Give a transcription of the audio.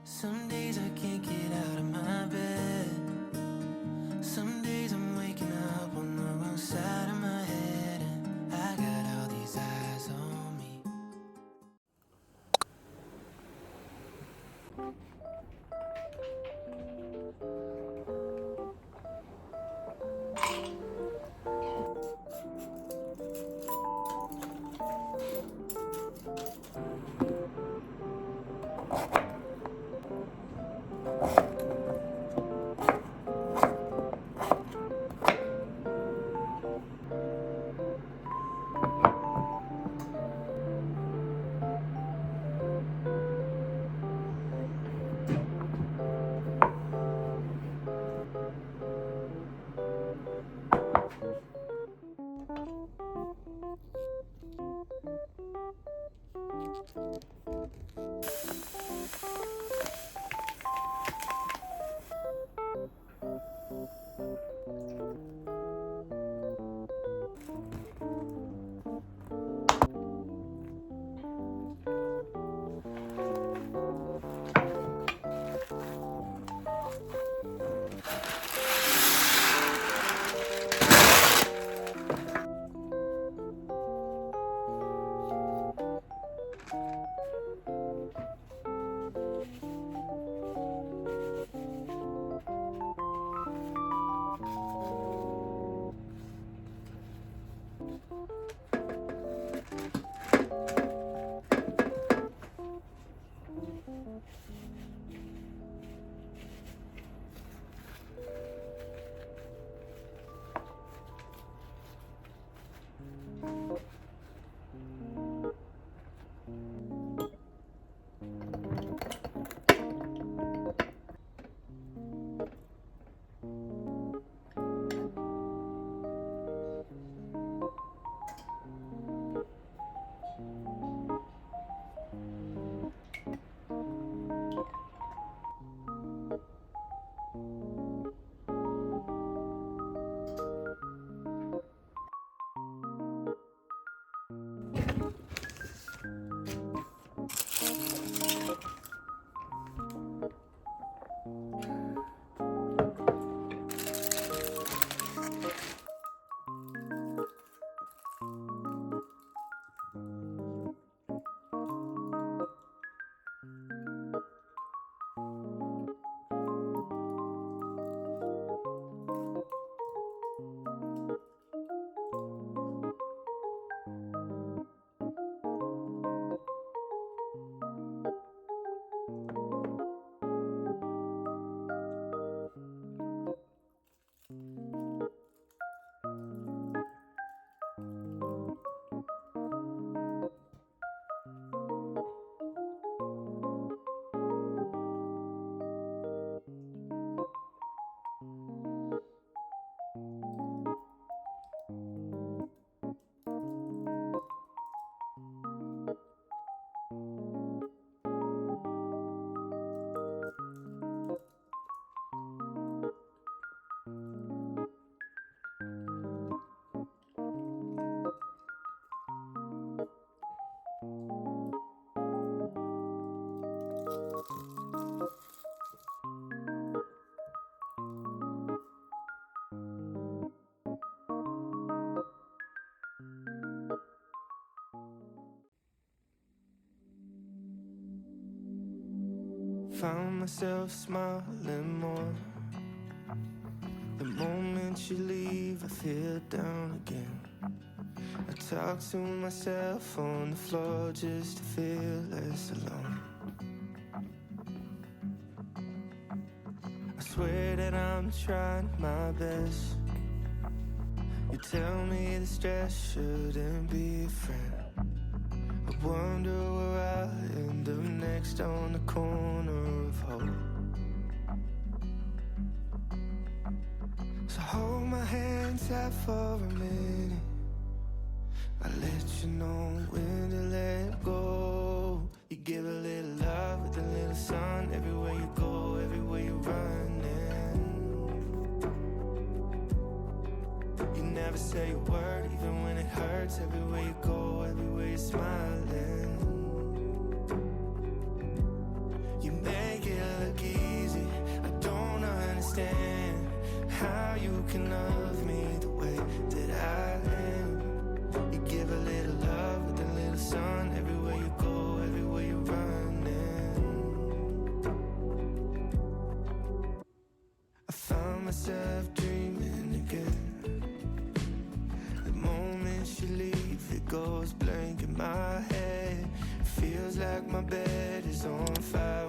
Some days I can't get out of my bed. Some days I'm waking up on the wrong side of my head, and I got all these eyes on me. Found myself smiling more. The moment you leave, I feel down again. I talk to myself on the floor just to feel less alone. I swear that I'm trying my best. You tell me the stress shouldn't be a friend. I wonder where I'll end up next, on the corner of hope. So hold my hand tight for a minute. I'll let you know when to let go. You give a little love with a little sun. Everywhere you go, everywhere you're running. You never say a word, even when it hurts. Everywhere you go, everywhere you're smiling. You make it can love me the way that I am. You give a little love with a little sun everywhere you go, everywhere you're running. I found myself dreaming again. The moment you leave, it goes blank in my head. Feels like my bed is on fire